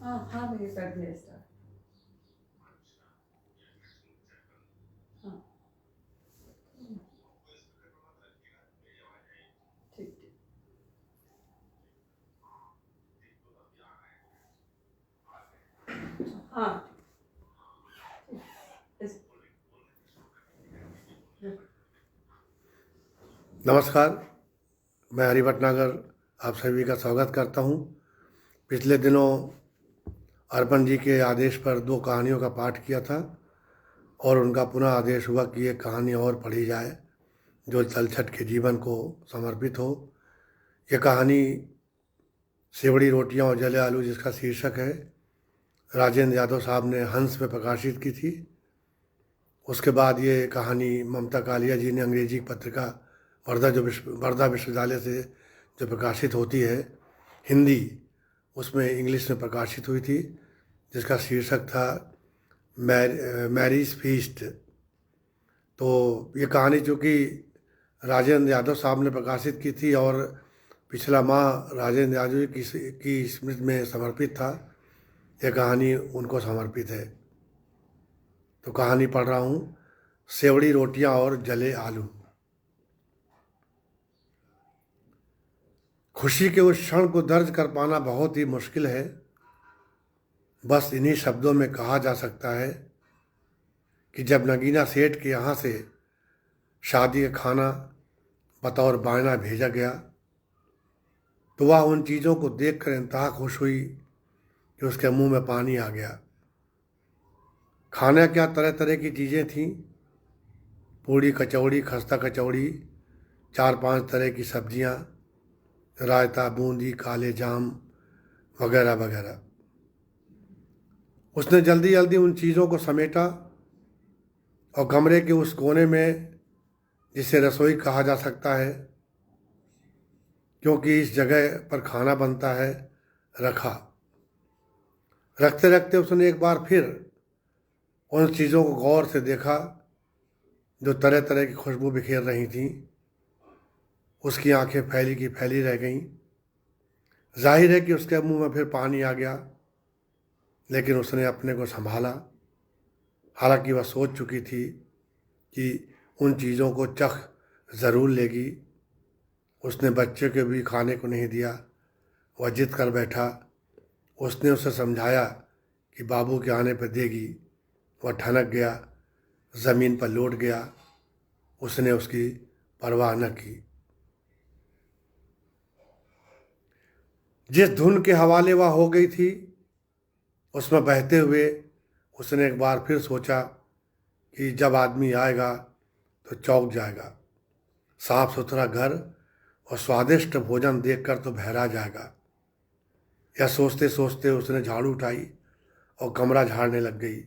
हाँ हाँ भैया कर दिया स्टार्ट। हाँ ठीक ठीक। हाँ ठीक। इस नमस्कार। मैं हरि भटनागर आप सभी का स्वागत करता हूं। पिछले दिनों अर्पण जी के आदेश पर 2 कहानियों का पाठ किया था और उनका पुनः आदेश हुआ कि एक कहानी और पढ़ी जाए जो तलछट के जीवन को समर्पित हो। यह कहानी सेवड़ी रोटियां और जले आलू, जिसका शीर्षक है, राजेंद्र यादव साहब ने हंस में प्रकाशित की थी। उसके बाद ये कहानी ममता कालिया जी ने अंग्रेजी पत्रिका वर्धा विश्वविद्यालय से जो प्रकाशित होती है हिंदी, उसमें इंग्लिश में प्रकाशित हुई थी, जिसका शीर्षक था मैरीज फीस्ट। तो ये कहानी चूँकि राजेंद्र यादव साहब ने प्रकाशित की थी और पिछला माह राजेंद्र यादव की स्मृति में समर्पित था, यह कहानी उनको समर्पित है। तो कहानी पढ़ रहा हूँ, सेवड़ी रोटियां और जले आलू। खुशी के उस क्षण को दर्ज कर पाना बहुत ही मुश्किल है। बस इन्हीं शब्दों में कहा जा सकता है कि जब नगीना सेठ के यहाँ से शादी का खाना बतौर बायना भेजा गया तो वह उन चीज़ों को देखकर इंतहा खुश हुई कि उसके मुंह में पानी आ गया। खाना क्या, तरह तरह की चीज़ें थीं, पूड़ी कचौड़ी, खस्ता कचौड़ी, 4-5 तरह की सब्जियां, रायता, बूंदी, काले जाम वगैरह वगैरह। उसने जल्दी जल्दी उन चीज़ों को समेटा और कमरे के उस कोने में, जिसे रसोई कहा जा सकता है क्योंकि इस जगह पर खाना बनता है, रखा। रखते रखते उसने एक बार फिर उन चीज़ों को गौर से देखा जो तरह तरह की खुशबू बिखेर रही थीं। उसकी आंखें फैली की फैली रह गईं। जाहिर है कि उसके मुंह में फिर पानी आ गया, लेकिन उसने अपने को संभाला। हालांकि वह सोच चुकी थी कि उन चीज़ों को चख ज़रूर लेगी। उसने बच्चे के भी खाने को नहीं दिया। वह जिद कर बैठा। उसने उसे समझाया कि बाबू के आने पर देगी। वह ठनक गया, ज़मीन पर लौट गया। उसने उसकी परवाह न की। जिस धुन के हवाले वह हो गई थी, उसमें बहते हुए उसने एक बार फिर सोचा कि जब आदमी आएगा तो चौंक जाएगा। साफ सुथरा घर और स्वादिष्ट भोजन देखकर तो बहरा जाएगा। यह सोचते सोचते उसने झाड़ू उठाई और कमरा झाड़ने लग गई।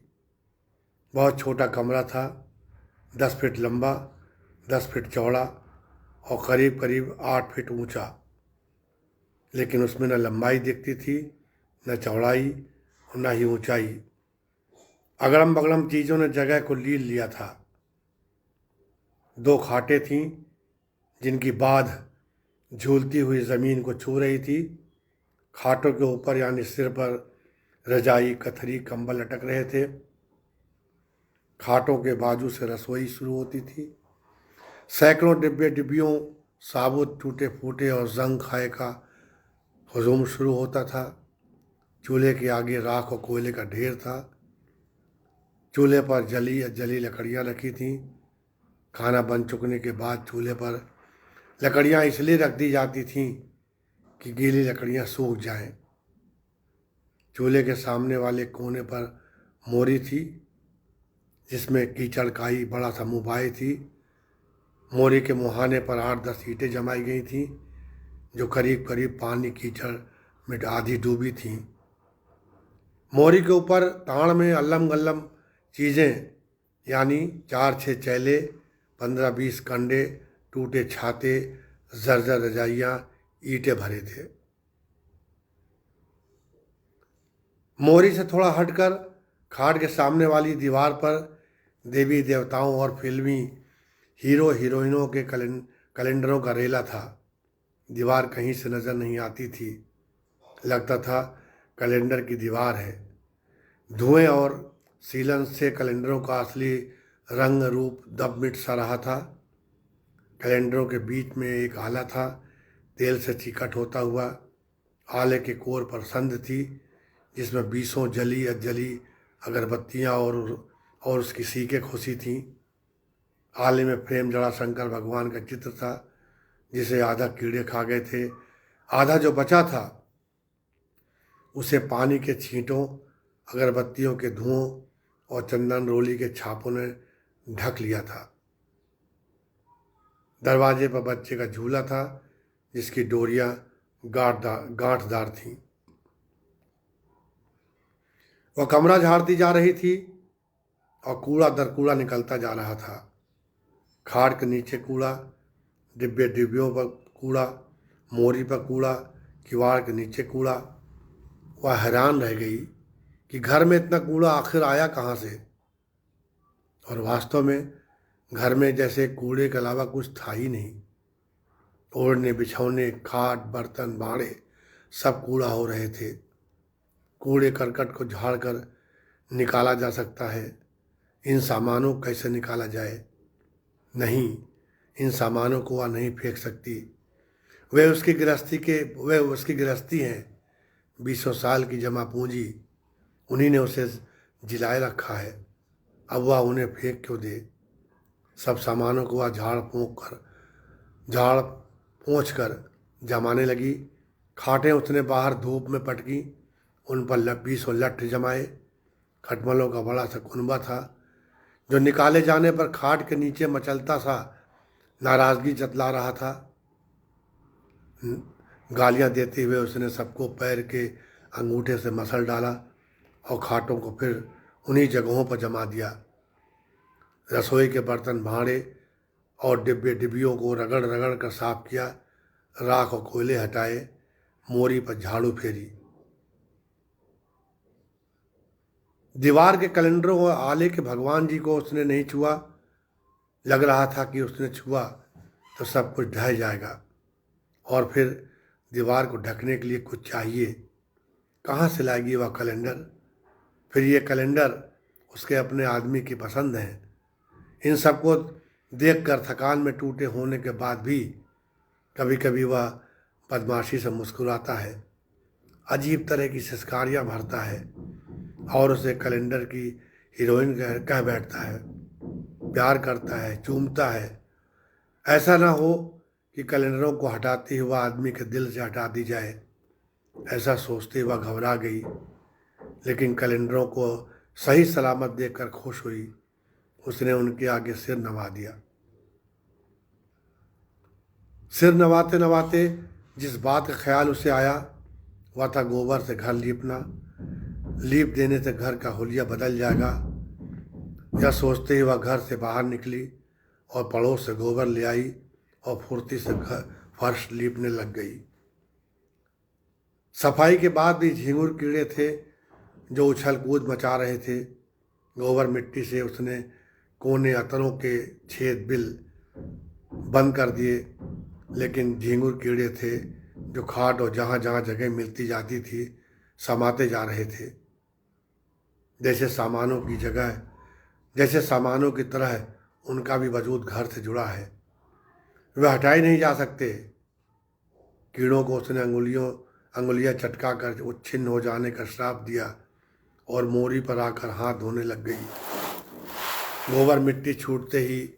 बहुत छोटा कमरा था, 10 फीट लंबा, 10 फीट चौड़ा और करीब करीब 8 फीट ऊंचा। लेकिन उसमें न लंबाई दिखती थी, न चौड़ाई और न ही ऊंचाई। अगड़म बगड़म चीज़ों ने जगह को लील लिया था। 2 खाटें थीं जिनकी बाध झूलती हुई ज़मीन को छू रही थी। खाटों के ऊपर यानी सिर पर रजाई, कथरी, कंबल लटक रहे थे। खाटों के बाजू से रसोई शुरू होती थी। सैकड़ों डिब्बे डिब्बियों, साबुत टूटे फूटे और जंग खाए का हजूम शुरू होता था। चूल्हे के आगे राख और कोयले का ढेर था। चूल्हे पर जली जली लकड़ियाँ रखी थीं। खाना बन चुकने के बाद चूल्हे पर लकड़ियाँ इसलिए रख दी जाती थीं कि गीली लकड़ियाँ सूख जाएं। चूल्हे के सामने वाले कोने पर मोरी थी, जिसमें कीचड़ काई बड़ा सा मुँह थी। मोरी के मुहाने पर 8-10 ईंटें जमाई गई थीं, जो करीब करीब पानी कीचड़ में आधी डूबी थीं। मोरी के ऊपर ताड़ में अल्लम गल्लम चीज़ें, यानी 4-6 चैले, 15-20 कंडे, टूटे छाते, जर्जर रजाइयाँ, ईंटें भरे थे। मोरी से थोड़ा हटकर खाट के सामने वाली दीवार पर देवी देवताओं और फिल्मी हीरो हीरोइनों के कैलेंडरों का रेला था। दीवार कहीं से नज़र नहीं आती थी। लगता था कैलेंडर की दीवार है। धुएं और सीलन से कैलेंडरों का असली रंग रूप दब मिट सा रहा था। कैलेंडरों के बीच में एक आला था, तेल से चिकट होता हुआ। आले के कोर पर संद थी, जिसमें 20 जली अधजली अगरबत्तियाँ और उसकी सीखें खुशी थीं। आले में फ्रेम जड़ा शंकर भगवान का चित्र था, जिसे आधा कीड़े खा गए थे। आधा जो बचा था उसे पानी के छींटों, अगरबत्तियों के धुओं और चंदन रोली के छापों ने ढक लिया था। दरवाजे पर बच्चे का झूला था, जिसकी डोरियां गांठदार थीं। वह कमरा झाड़ती जा रही थी और कूड़ा दर कूड़ा निकलता जा रहा था। खाट के नीचे कूड़ा, डिब्बियों पर कूड़ा, मोरी पर कूड़ा, किवाड़ के नीचे कूड़ा। वह हैरान रह गई कि घर में इतना कूड़ा आखिर आया कहाँ से। और वास्तव में घर में जैसे कूड़े के अलावा कुछ था ही नहीं। ओढ़ने बिछौने, खाट, बर्तन, बाड़े सब कूड़ा हो रहे थे। कूड़े करकट को झाड़कर निकाला जा सकता है, इन सामानों को कैसे निकाला जाए? नहीं, इन सामानों को वह नहीं फेंक सकती। वे उसकी गृहस्थी हैं, 20 साल की जमा पूंजी। उन्हीं ने उसे जिलाए रखा है। अब वह उन्हें फेंक क्यों दे? सब सामानों को वह झाड़ पोंछ कर जमाने लगी। खाटें उसने बाहर धूप में पटकी, उन पर 20 लट्ठ जमाए। खटमलों का बड़ा सा कुनबा था, जो निकाले जाने पर खाट के नीचे मचलता सा नाराजगी जतला रहा था। गालियां देते हुए उसने सबको पैर के अंगूठे से मसल डाला और खाटों को फिर उन्हीं जगहों पर जमा दिया। रसोई के बर्तन, भांडे और डिब्बियों को रगड़ रगड़ कर साफ किया। राख और कोयले हटाए, मोरी पर झाड़ू फेरी। दीवार के कैलेंडरों और आले के भगवान जी को उसने नहीं छुआ। लग रहा था कि उसने छुआ तो सब कुछ ढह जाएगा और फिर दीवार को ढकने के लिए कुछ चाहिए। कहाँ से लाएगी वह कैलेंडर? फिर ये कैलेंडर उसके अपने आदमी की पसंद है। इन सबको देखकर थकान में टूटे होने के बाद भी कभी कभी वह बदमाशी से मुस्कुराता है, अजीब तरह की सिस्कारियाँ भरता है और उसे कैलेंडर की हीरोइन कह बैठता है। प्यार करता है, चूमता है। ऐसा ना हो कि कैलेंडरों को हटाते हुए आदमी के दिल से हटा दी जाए। ऐसा सोचते वह घबरा गई, लेकिन कैलेंडरों को सही सलामत देखकर खुश हुई। उसने उनके आगे सिर नवा दिया। सिर नवाते नवाते जिस बात का ख्याल उसे आया वह था गोबर से घर लीपना। लीप देने से घर का हुलिया बदल जाएगा। यह सोचते ही वह घर से बाहर निकली और पड़ोस से गोबर ले आई और फुर्ती से घर फर्श लीपने लग गई। सफाई के बाद भी झींगुर कीड़े थे जो उछल कूद मचा रहे थे। गोबर मिट्टी से उसने कोने अतरों के छेद बिल बंद कर दिए, लेकिन झींगुर कीड़े थे जो खाट और जहाँ जहाँ जगह मिलती जाती थी समाते जा रहे थे। जैसे सामानों की तरह उनका भी वजूद घर से जुड़ा है, वे हटाए नहीं जा सकते। कीड़ों को उसने अंगुलियां चटका कर उच्छिन्न हो जाने का श्राप दिया और मोरी पर आकर हाथ धोने लग गई। गोबर मिट्टी छूटते ही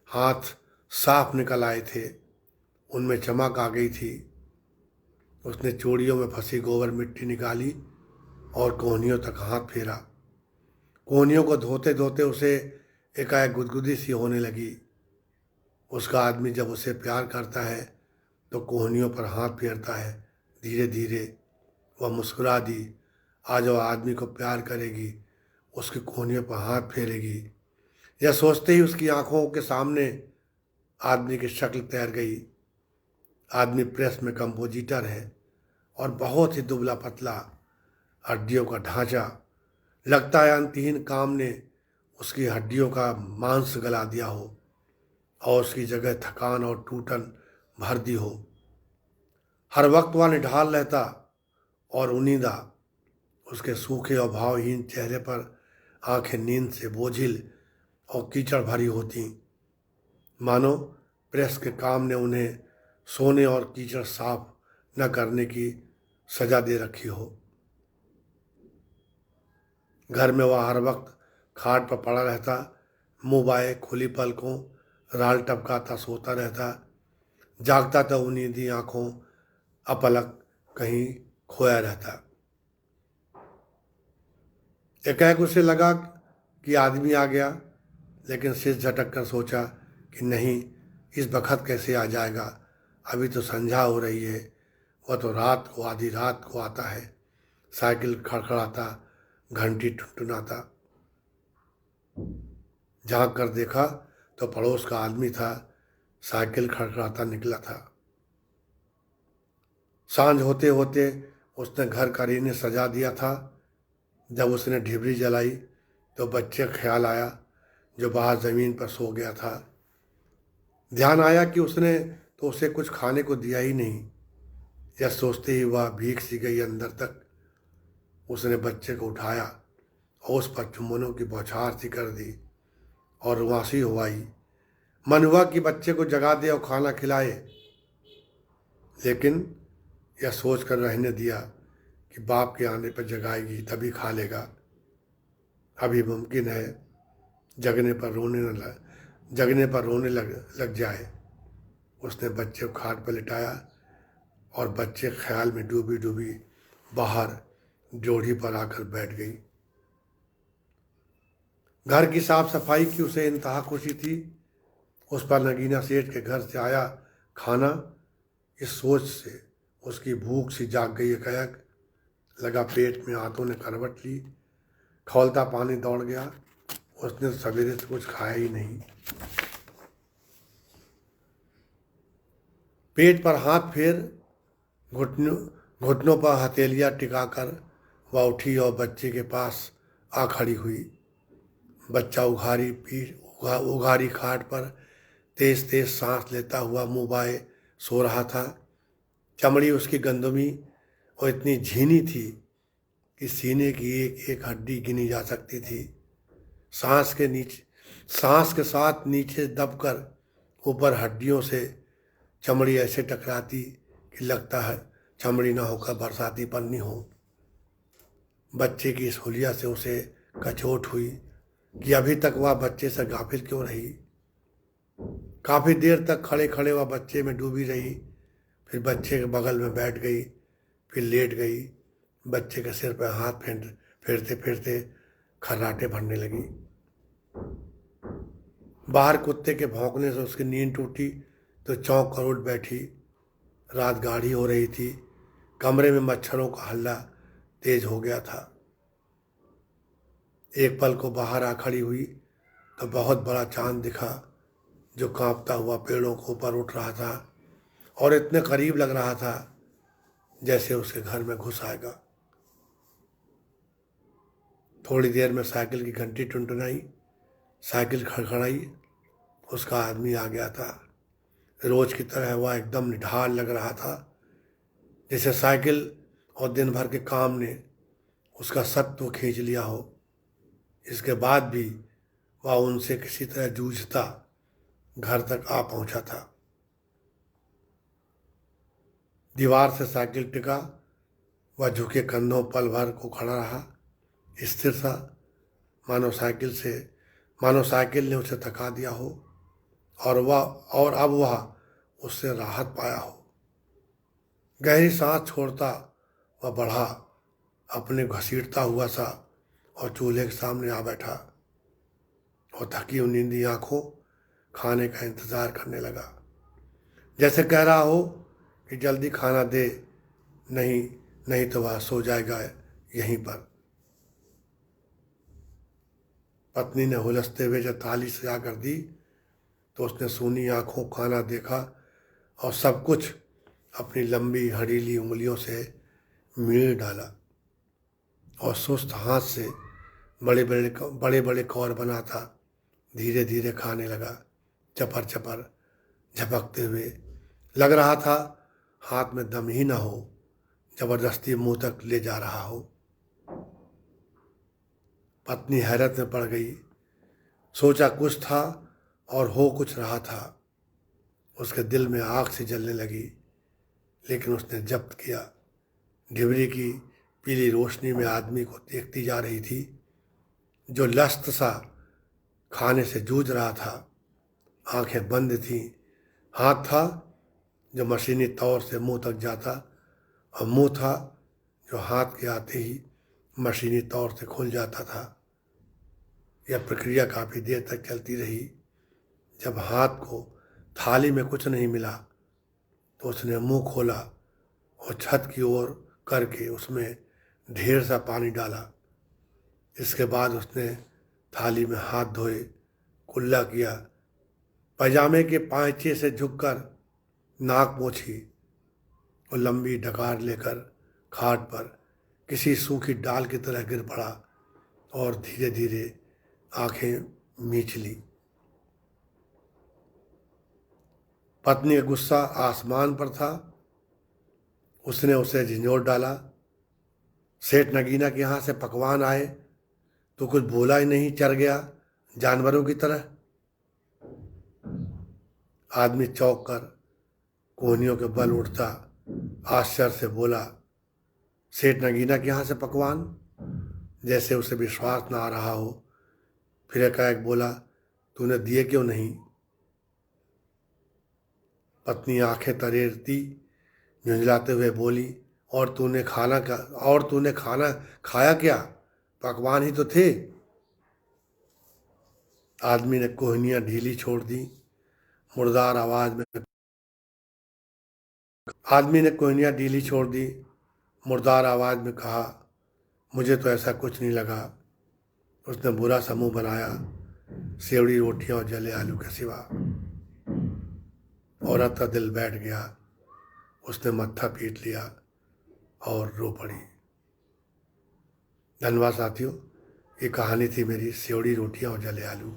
हाथ साफ निकल आए थे, उनमें चमक आ गई थी। उसने चूड़ियों में फंसी गोबर मिट्टी निकाली और कोहनियों तक हाथ फेरा। कोहनियों को धोते धोते उसे एकाएक गुदगुदी सी होने लगी। उसका आदमी जब उसे प्यार करता है तो कोहनियों पर हाथ फेरता है। धीरे धीरे वह मुस्कुरा दी। आज वह आदमी को प्यार करेगी, उसकी कोहनियों पर हाथ फेरेगी। यह सोचते ही उसकी आंखों के सामने आदमी की शक्ल तैर गई। आदमी प्रेस में कंपोजिटर है और बहुत ही दुबला पतला, हड्डियों का ढांचा। लगता है अंतहीन काम ने उसकी हड्डियों का मांस गला दिया हो और उसकी जगह थकान और टूटन भर दी हो। हर वक्त वह निढाल रहता और उनीदा, उसके सूखे और भावहीन चेहरे पर आंखें नींद से बोझिल और कीचड़ भरी होती, मानो प्रेस के काम ने उन्हें सोने और कीचड़ साफ न करने की सजा दे रखी हो। घर में वह हर वक्त खाट पर पड़ा रहता, मुंह बाए खुली पलकों राल टपकाता सोता रहता, जागता तो उन्हीं आंखों अपलक कहीं खोया रहता। एकाएक उसे लगा कि आदमी आ गया, लेकिन सिर झटक कर सोचा कि नहीं, इस बखत कैसे आ जाएगा, अभी तो संध्या हो रही है। वह तो रात को, आधी रात को आता है। साइकिल खड़खड़ाता, घंटी टुनटुनाता। झांक कर देखा तो पड़ोस का आदमी था, साइकिल खड़खड़ाता निकला था। सांझ होते होते उसने घर का रीने सजा दिया था। जब उसने ढिबरी जलाई तो बच्चे का ख्याल आया जो बाहर ज़मीन पर सो गया था। ध्यान आया कि उसने तो उसे कुछ खाने को दिया ही नहीं। यह सोचते ही वह भीख सी गई अंदर तक। उसने बच्चे को उठाया और उस पर चुम्बनों की बौछार सी कर दी और रुआसी हुआई। मन हुआ कि बच्चे को जगा दे और खाना खिलाए, लेकिन यह सोच कर रहने दिया कि बाप के आने पर जगाएगी तभी खा लेगा। अभी मुमकिन है जगने पर रोने लग जाए। उसने बच्चे को खाट पर लिटाया और बच्चे ख्याल में डूबी डूबी बाहर जोड़ी पर आकर बैठ गई। घर की साफ सफाई की उसे इंतहा खुशी थी। उस पर नगीना सेठ के घर से आया खाना। इस सोच से उसकी भूख सी जाग गई। एकाएक लगा पेट में हाथों ने करवट ली। खौलता पानी दौड़ गया। उसने सवेरे से कुछ खाया ही नहीं। पेट पर हाथ फेर घुटनों पर हथेलियाँ टिकाकर वह उठी और बच्चे के पास आ खड़ी हुई। बच्चा उघारी खाट पर तेज तेज सांस लेता हुआ मुँह बाए सो रहा था। चमड़ी उसकी गंदमी और इतनी झीनी थी कि सीने की एक एक हड्डी गिनी जा सकती थी। सांस के साथ नीचे दबकर ऊपर हड्डियों से चमड़ी ऐसे टकराती कि लगता है चमड़ी ना होकर बरसाती पन्नी हो। बच्चे की इस हुलिया से उसे कचोट हुई कि अभी तक वह बच्चे से गाफिल क्यों रही। काफी देर तक खड़े खड़े वह बच्चे में डूबी रही। फिर बच्चे के बगल में बैठ गई, फिर लेट गई। बच्चे के सिर पर हाथ फेरते फेरते खर्राटे भरने लगी। बाहर कुत्ते के भौंकने से उसकी नींद टूटी तो चौंक कर उठ बैठी। रात गाढ़ी हो रही थी। कमरे में मच्छरों का हल्ला तेज हो गया था। एक पल को बाहर आ खड़ी हुई तो बहुत बड़ा चांद दिखा जो कांपता हुआ पेड़ों के ऊपर उठ रहा था और इतने करीब लग रहा था जैसे उसके घर में घुस आएगा। थोड़ी देर में साइकिल की घंटी टुनटुनाई। साइकिल खड़खड़ाई। उसका आदमी आ गया था। रोज की तरह वह एकदम निढाल लग रहा था, जैसे साइकिल और दिन भर के काम ने उसका सत्व खींच लिया हो। इसके बाद भी वह उनसे किसी तरह जूझता घर तक आ पहुंचा था। दीवार से साइकिल टिका। वह झुके कंधों पल भर को खड़ा रहा, स्थिर सा, मानो साइकिल ने उसे थका दिया हो और अब वह उससे राहत पाया हो। गहरी सांस छोड़ता वह बढ़ा, अपने घसीटता हुआ सा, और चूल्हे के सामने आ बैठा और थकी हुई नींदी आंखों खाने का इंतजार करने लगा, जैसे कह रहा हो कि जल्दी खाना दे, नहीं तो वह सो जाएगा यहीं पर। पत्नी ने हुलसते हुए जब थाली सजा कर दी तो उसने सूनी आंखों खाना देखा और सब कुछ अपनी लंबी हड़ीली उंगलियों से मीड़ डाला और सुस्त हाथ से बड़े बड़े कौर बनाता धीरे धीरे खाने लगा, चपर चपर झपकते हुए। लग रहा था हाथ में दम ही ना हो, जबरदस्ती मुंह तक ले जा रहा हो। पत्नी हैरत में पड़ गई। सोचा कुछ था और हो कुछ रहा था। उसके दिल में आग से जलने लगी, लेकिन उसने जब्त किया। डिबरी की पीली रोशनी में आदमी को देखती जा रही थी, जो लस्त सा खाने से जूझ रहा था। आंखें बंद थीं। हाथ था जो मशीनी तौर से मुंह तक जाता, और मुंह था जो हाथ के आते ही मशीनी तौर से खुल जाता था। यह प्रक्रिया काफ़ी देर तक चलती रही। जब हाथ को थाली में कुछ नहीं मिला तो उसने मुंह खोला और छत की ओर करके उसमें ढेर सा पानी डाला। इसके बाद उसने थाली में हाथ धोए, कुल्ला किया, पजामे के पांचे से झुककर नाक पोंछी और लंबी डकार लेकर खाट पर किसी सूखी डाल की तरह गिर पड़ा और धीरे धीरे आंखें मीच ली। पत्नी का गुस्सा आसमान पर था। उसने उसे झिंझोर डाला। सेठ नगीना के यहाँ से पकवान आए तो कुछ बोला ही नहीं, चर गया जानवरों की तरह। आदमी चौंक कर कोहनियों के बल उठता आश्चर्य से बोला, सेठ नगीना के यहाँ से पकवान? जैसे उसे विश्वास ना आ रहा हो। फिर एकाएक बोला, तूने दिए क्यों नहीं? पत्नी आंखें तरेरती झुंझलाते हुए बोली, और तूने खाना खाया क्या? पकवान ही तो थे। आदमी ने कोहनियाँ ढीली छोड़ दी। मुर्दार आवाज में कहा, मुझे तो ऐसा कुछ नहीं लगा। उसने बुरा सा मुंह बनाया, सेवड़ी रोटियां और जले आलू के सिवा। औरत का दिल बैठ गया। उसने मत्था पीट लिया और रो पड़ी। धन्यवाद साथियों, ये कहानी थी मेरी सेवड़ी रोटियां और जले आलू।